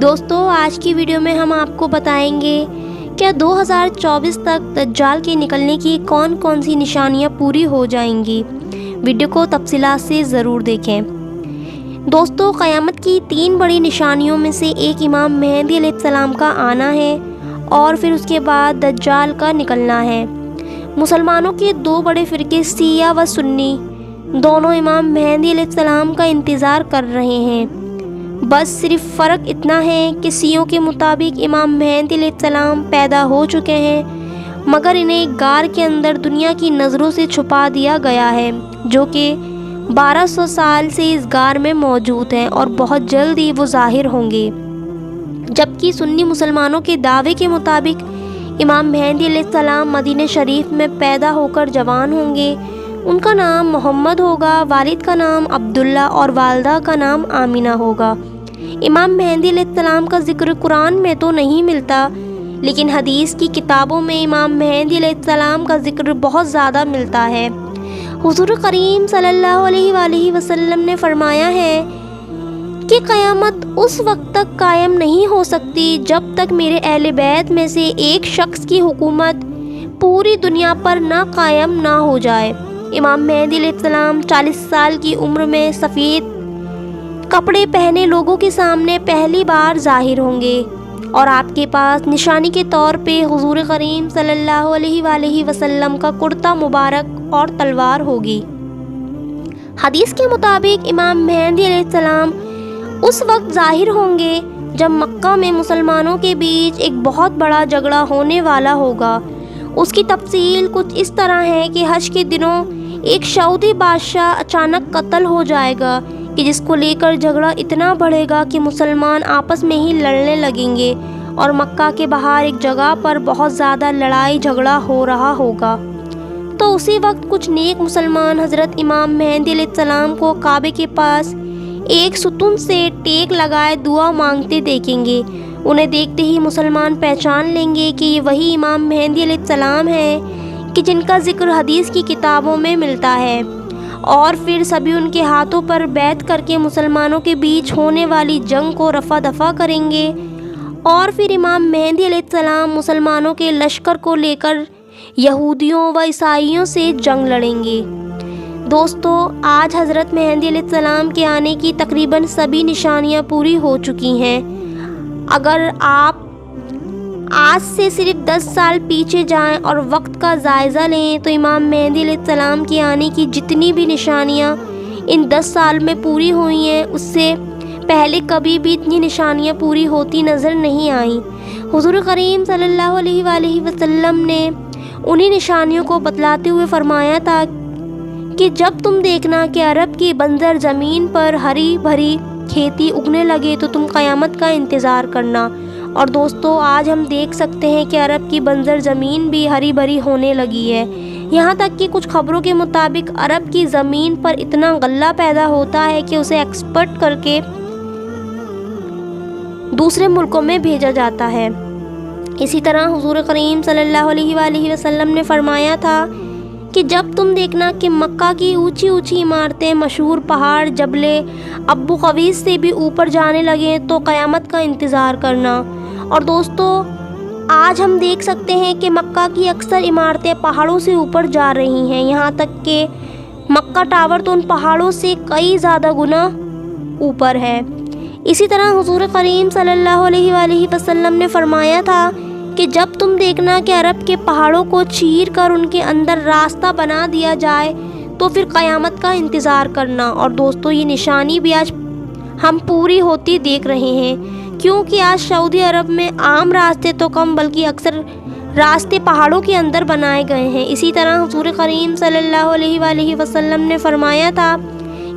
دوستو آج کی ویڈیو میں ہم آپ کو بتائیں گے کیا 2024 تک دجال کے نکلنے کی کون کون سی نشانیاں پوری ہو جائیں گی۔ ویڈیو کو تفصیلات سے ضرور دیکھیں۔ دوستو قیامت کی 3 بڑی نشانیوں میں سے ایک امام مہدی علیہ السلام کا آنا ہے اور پھر اس کے بعد دجال کا نکلنا ہے۔ مسلمانوں کے 2 بڑے فرقے شیعہ و سنی دونوں امام مہدی علیہ السلام کا انتظار کر رہے ہیں۔ بس صرف فرق اتنا ہے کہ شیعوں کے مطابق امام مہدی علیہ السلام پیدا ہو چکے ہیں، مگر انہیں ایک غار کے اندر دنیا کی نظروں سے چھپا دیا گیا ہے، جو کہ 1200 سال سے اس غار میں موجود ہیں اور بہت جلد ہی وہ ظاہر ہوں گے۔ جبکہ سنی مسلمانوں کے دعوے کے مطابق امام مہدی علیہ السلام مدینہ شریف میں پیدا ہو کر جوان ہوں گے۔ ان کا نام محمد ہوگا، والد کا نام عبداللہ اور والدہ کا نام آمینہ ہوگا۔ امام مہدی علیہ السلام کا ذکر قرآن میں تو نہیں ملتا، لیکن حدیث کی کتابوں میں امام مہدی علیہ السلام کا ذکر بہت زیادہ ملتا ہے۔ حضور کریم صلی اللہ علیہ وآلہ وسلم نے فرمایا ہے کہ قیامت اس وقت تک قائم نہیں ہو سکتی جب تک میرے اہل بیت میں سے ایک شخص کی حکومت پوری دنیا پر نہ قائم نہ ہو جائے۔ امام مہدی علیہ السلام 40 سال کی عمر میں سفید کپڑے پہنے لوگوں کے سامنے پہلی بار ظاہر ہوں گے اور آپ کے پاس نشانی کے طور پہ حضور کریم صلی اللہ علیہ وآلہ وسلم کا کرتا مبارک اور تلوار ہوگی۔ حدیث کے مطابق امام مہدی علیہ السلام اس وقت ظاہر ہوں گے جب مکہ میں مسلمانوں کے بیچ ایک بہت بڑا جھگڑا ہونے والا ہوگا۔ اس کی تفصیل کچھ اس طرح ہے کہ حج کے دنوں ایک سعودی بادشاہ اچانک قتل ہو جائے گا کہ جس کو لے کر جھگڑا اتنا بڑھے گا کہ مسلمان آپس میں ہی لڑنے لگیں گے اور مکہ کے باہر ایک جگہ پر بہت زیادہ لڑائی جھگڑا ہو رہا ہوگا۔ تو اسی وقت کچھ نیک مسلمان حضرت امام مہدی علیہ السلام کو کعبے کے پاس ایک ستون سے ٹیک لگائے دعا مانگتے دیکھیں گے۔ انہیں دیکھتے ہی مسلمان پہچان لیں گے کہ یہ وہی امام مہدی علیہ السلام ہیں کہ جن کا ذکر حدیث کی کتابوں میں ملتا ہے، اور پھر سبھی ان کے ہاتھوں پر بیعت کر کے مسلمانوں کے بیچ ہونے والی جنگ کو رفع دفع کریں گے، اور پھر امام مہدی علیہ السلام مسلمانوں کے لشکر کو لے کر یہودیوں و عیسائیوں سے جنگ لڑیں گے۔ دوستو آج حضرت مہدی علیہ السلام کے آنے کی تقریباً سبھی نشانیاں پوری ہو چکی ہیں۔ اگر آپ آج سے صرف 10 سال پیچھے جائیں اور وقت کا جائزہ لیں تو امام مہدی علیہ السلام کے آنے کی جتنی بھی نشانیاں ان 10 سال میں پوری ہوئی ہیں، اس سے پہلے کبھی بھی اتنی نشانیاں پوری ہوتی نظر نہیں آئیں۔ حضور کریم صلی اللہ علیہ وآلہ وسلم نے انہی نشانیوں کو بتلاتے ہوئے فرمایا تھا کہ جب تم دیکھنا کہ عرب کی بنجر زمین پر ہری بھری کھیتی اگنے لگے تو تم قیامت کا انتظار کرنا۔ اور دوستو آج ہم دیکھ سکتے ہیں کہ عرب کی بنجر زمین بھی ہری بھری ہونے لگی ہے، یہاں تک کہ کچھ خبروں کے مطابق عرب کی زمین پر اتنا غلہ پیدا ہوتا ہے کہ اسے ایکسپورٹ کر کے دوسرے ملکوں میں بھیجا جاتا ہے۔ اسی طرح حضور کریم صلی اللہ علیہ وآلہ وسلم نے فرمایا تھا کہ جب تم دیکھنا کہ مکہ کی اونچی اونچی عمارتیں مشہور پہاڑ جبل ابو قبیس سے بھی اوپر جانے لگیں تو قیامت کا انتظار کرنا۔ اور دوستو آج ہم دیکھ سکتے ہیں کہ مکہ کی اکثر عمارتیں پہاڑوں سے اوپر جا رہی ہیں، یہاں تک کہ مکہ ٹاور تو ان پہاڑوں سے کئی زیادہ گنا اوپر ہے۔ اسی طرح حضور کریم صلی اللہ علیہ وآلہ وسلم نے فرمایا تھا کہ جب تم دیکھنا کہ عرب کے پہاڑوں کو چیر کر ان کے اندر راستہ بنا دیا جائے تو پھر قیامت کا انتظار کرنا۔ اور دوستو یہ نشانی بھی آج ہم پوری ہوتی دیکھ رہے ہیں، کیونکہ آج سعودی عرب میں عام راستے تو کم بلکہ اکثر راستے پہاڑوں کے اندر بنائے گئے ہیں۔ اسی طرح حضور کریم صلی اللہ علیہ وآلہ وسلم نے فرمایا تھا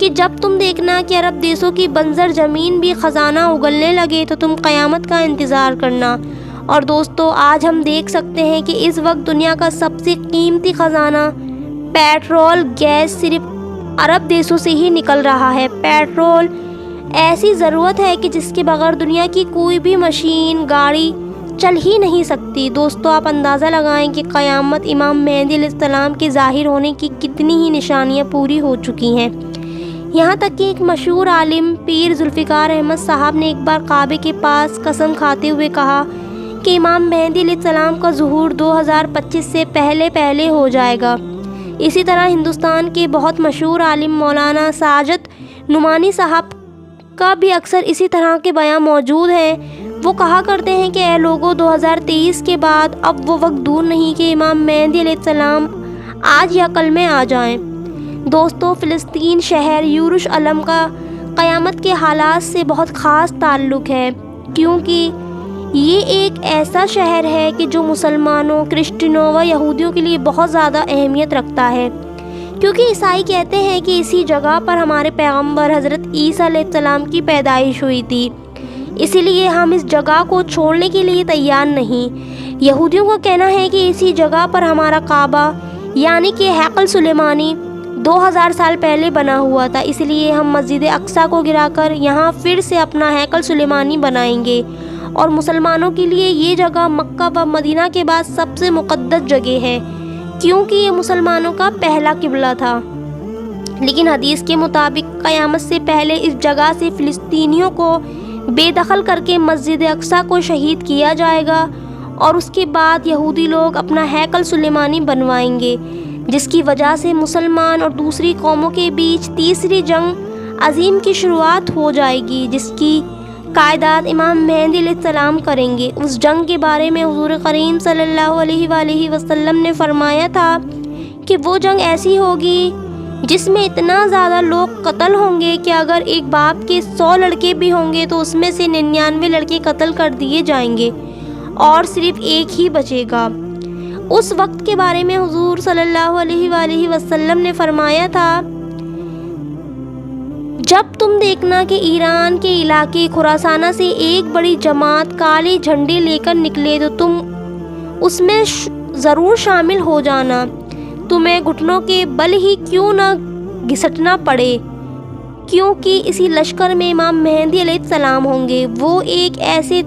کہ جب تم دیکھنا کہ عرب دیشوں کی بنجر زمین بھی خزانہ اگلنے لگے تو تم قیامت کا انتظار کرنا۔ اور دوستو آج ہم دیکھ سکتے ہیں کہ اس وقت دنیا کا سب سے قیمتی خزانہ پیٹرول گیس صرف عرب دیشوں سے ہی نکل رہا ہے۔ پیٹرول ایسی ضرورت ہے کہ جس کے بغیر دنیا کی کوئی بھی مشین گاڑی چل ہی نہیں سکتی۔ دوستو آپ اندازہ لگائیں کہ قیامت امام مہدی علیہ السلام کے ظاہر ہونے کی کتنی ہی نشانیاں پوری ہو چکی ہیں۔ یہاں تک کہ ایک مشہور عالم پیر ذوالفقار احمد صاحب نے ایک بار کعبے کے پاس قسم کھاتے ہوئے کہا کہ امام مہدی علیہ السلام کا ظہور 2025 سے پہلے ہو جائے گا۔ اسی طرح ہندوستان کے بہت مشہور عالم مولانا ساجد نعمانی صاحب کا بھی اکثر اسی طرح کے بیان موجود ہیں۔ وہ کہا کرتے ہیں کہ اے لوگو، 2023 کے بعد اب وہ وقت دور نہیں کہ امام مہدی علیہ السلام آج یا کل میں آ جائیں۔ دوستو، فلسطین شہر یروشلم کا قیامت کے حالات سے بہت خاص تعلق ہے، کیونکہ یہ ایک ایسا شہر ہے کہ جو مسلمانوں، کرسچنوں و یہودیوں کے لیے بہت زیادہ اہمیت رکھتا ہے، کیونکہ عیسائی کہتے ہیں کہ اسی جگہ پر ہمارے پیغمبر حضرت عیسیٰ علیہ السلام کی پیدائش ہوئی تھی، اسی لیے ہم اس جگہ کو چھوڑنے کے لیے تیار نہیں۔ یہودیوں کا کہنا ہے کہ اسی جگہ پر ہمارا کعبہ یعنی کہ ہیکل سلیمانی 2000 سال پہلے بنا ہوا تھا، اس لیے ہم مسجد اقصیٰ کو گرا کر یہاں پھر سے اپنا ہیکل سلیمانی بنائیں گے، اور مسلمانوں کے لیے یہ جگہ مکہ و مدینہ کے بعد سب سے مقدس جگہ ہے، کیونکہ یہ مسلمانوں کا پہلا قبلہ تھا۔ لیکن حدیث کے مطابق قیامت سے پہلے اس جگہ سے فلسطینیوں کو بے دخل کر کے مسجد اقصیٰ کو شہید کیا جائے گا، اور اس کے بعد یہودی لوگ اپنا ہیکل سلیمانی بنوائیں گے، جس کی وجہ سے مسلمان اور دوسری قوموں کے بیچ تیسری جنگ عظیم کی شروعات ہو جائے گی، جس کی قیادت امام مہدی علیہ السلام کریں گے۔ اس جنگ کے بارے میں حضور کریم صلی اللہ علیہ وآلہ وسلم نے فرمایا تھا کہ وہ جنگ ایسی ہوگی جس میں اتنا زیادہ لوگ قتل ہوں گے کہ اگر ایک باپ کے 100 لڑکے بھی ہوں گے تو اس میں سے 99 لڑکے قتل کر دیے جائیں گے اور صرف ایک ہی بچے گا۔ اس وقت کے بارے میں حضور صلی اللہ علیہ وآلہ وسلم نے فرمایا تھا، جب تم دیکھنا کہ ایران کے علاقے خراسانہ سے ایک بڑی جماعت کالے جھنڈے لے کر نکلے تو تم اس میں ضرور شامل ہو جانا، تمہیں گھٹنوں کے بل ہی کیوں نہ گھسٹنا پڑے، کیونکہ اسی لشکر میں امام مہدی علیہ السلام ہوں گے۔ وہ ایک ایسے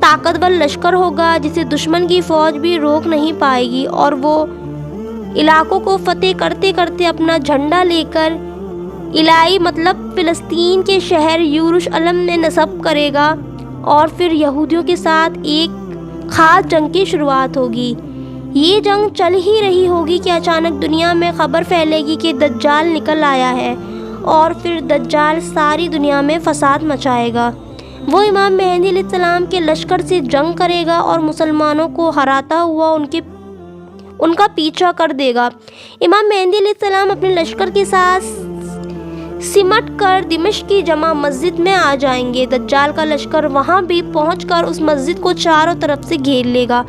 طاقتور لشکر ہوگا جسے دشمن کی فوج بھی روک نہیں پائے گی، اور وہ علاقوں کو فتح کرتے کرتے اپنا جھنڈا لے کر الہی مطلب فلسطین کے شہر یروشلم میں نصب کرے گا، اور پھر یہودیوں کے ساتھ ایک خاص جنگ کی شروعات ہوگی۔ یہ جنگ چل ہی رہی ہوگی کہ اچانک دنیا میں خبر پھیلے گی کہ دجال نکل آیا ہے، اور پھر دجال ساری دنیا میں فساد مچائے گا۔ وہ امام مہدی علیہ السلام کے لشکر سے جنگ کرے گا اور مسلمانوں کو ہراتا ہوا ان کا پیچھا کر دے گا۔ امام مہدی علیہ السلام اپنے لشکر کے ساتھ سمٹ کر دمشق کی جامع مسجد میں آ جائیں گے۔ دجال کا لشکر وہاں بھی پہنچ کر اس مسجد کو چاروں طرف سے گھیر لے گا۔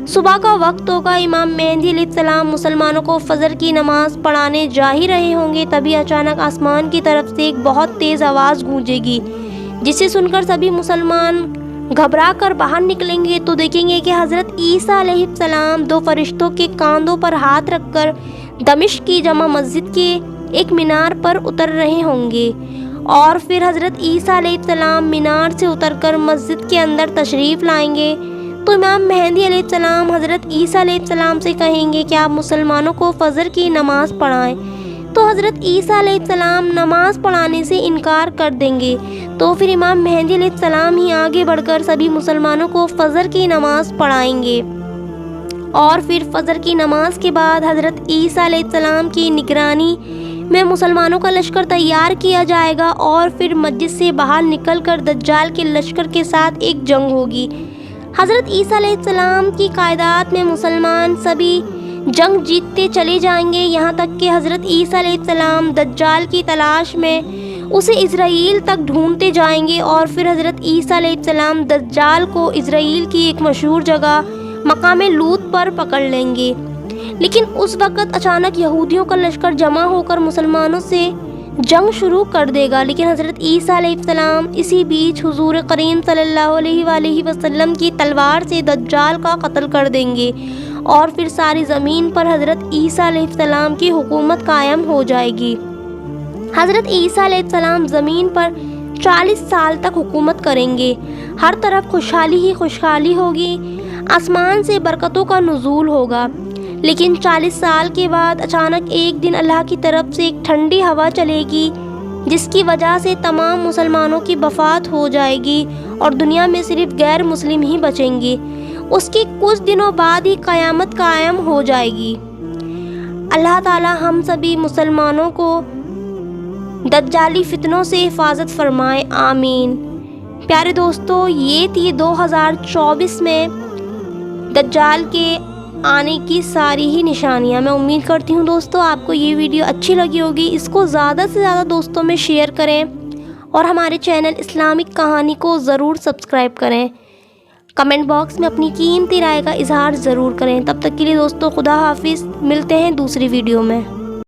صبح کا وقت ہوگا، امام مہدی علیہ السلام مسلمانوں کو فجر کی نماز پڑھانے جا ہی رہے ہوں گے، تبھی اچانک آسمان کی طرف سے ایک بہت تیز آواز گونجے گی، جسے سن کر سبھی مسلمان گھبرا کر باہر نکلیں گے تو دیکھیں گے کہ حضرت عیسیٰ علیہ السلام 2 فرشتوں کے کاندھوں پر ہاتھ رکھ کر دمشق کی جامع مسجد کے ایک مینار پر اتر رہے ہوں گے، اور پھر حضرت عیسیٰ علیہ السلام مینار سے اتر کر مسجد کے اندر تشریف لائیں گے۔ تو امام مہدی علیہ السلام حضرت عیسیٰ علیہ السلام سے کہیں گے کہ آپ مسلمانوں کو فجر کی نماز پڑھائیں، تو حضرت عیسیٰ علیہ السلام نماز پڑھانے سے انکار کر دیں گے۔ تو پھر امام مہدی علیہ السلام ہی آگے بڑھ کر سبھی مسلمانوں کو فجر کی نماز پڑھائیں گے، اور پھر فجر کی نماز کے بعد حضرت عیسیٰ علیہ السلام کی نگرانی میں مسلمانوں کا لشکر تیار کیا جائے گا، اور پھر مسجد سے باہر نکل کر دجال کے لشکر کے ساتھ ایک جنگ ہوگی۔ حضرت عیسیٰ علیہ السلام کی قیادت میں مسلمان سبھی جنگ جیتتے چلے جائیں گے، یہاں تک کہ حضرت عیسیٰ علیہ السلام دجال کی تلاش میں اسے اسرائیل تک ڈھونڈتے جائیں گے، اور پھر حضرت عیسیٰ علیہ السلام دجال کو اسرائیل کی ایک مشہور جگہ مقام لوط پر پکڑ لیں گے۔ لیکن اس وقت اچانک یہودیوں کا لشکر جمع ہو کر مسلمانوں سے جنگ شروع کر دے گا، لیکن حضرت عیسیٰ علیہ السلام اسی بیچ حضور کریم صلی اللہ علیہ وآلہ وسلم کی تلوار سے دجال کا قتل کر دیں گے، اور پھر ساری زمین پر حضرت عیسیٰ علیہ السلام کی حکومت قائم ہو جائے گی۔ حضرت عیسیٰ علیہ السلام زمین پر 40 سال تک حکومت کریں گے، ہر طرف خوشحالی ہی خوشحالی ہوگی، آسمان سے برکتوں کا نزول ہوگا۔ لیکن 40 سال کے بعد اچانک ایک دن اللہ کی طرف سے ایک ٹھنڈی ہوا چلے گی جس کی وجہ سے تمام مسلمانوں کی وفات ہو جائے گی اور دنیا میں صرف غیر مسلم ہی بچیں گے۔ اس کے کچھ دنوں بعد ہی قیامت قائم ہو جائے گی۔ اللہ تعالی ہم سبھی مسلمانوں کو دجالی فتنوں سے حفاظت فرمائے، آمین۔ پیارے دوستو، یہ تھی 2024 میں دجال کے آنے کی ساری ہی نشانیاں۔ میں امید کرتی ہوں دوستو آپ کو یہ ویڈیو اچھی لگی ہوگی۔ اس کو زیادہ سے زیادہ دوستوں میں شیئر کریں اور ہمارے چینل اسلامک کہانی کو ضرور سبسکرائب کریں۔ کمنٹ باکس میں اپنی قیمتی رائے کا اظہار ضرور کریں۔ تب تک کے لیے دوستو خدا حافظ، ملتے ہیں دوسری ویڈیو میں۔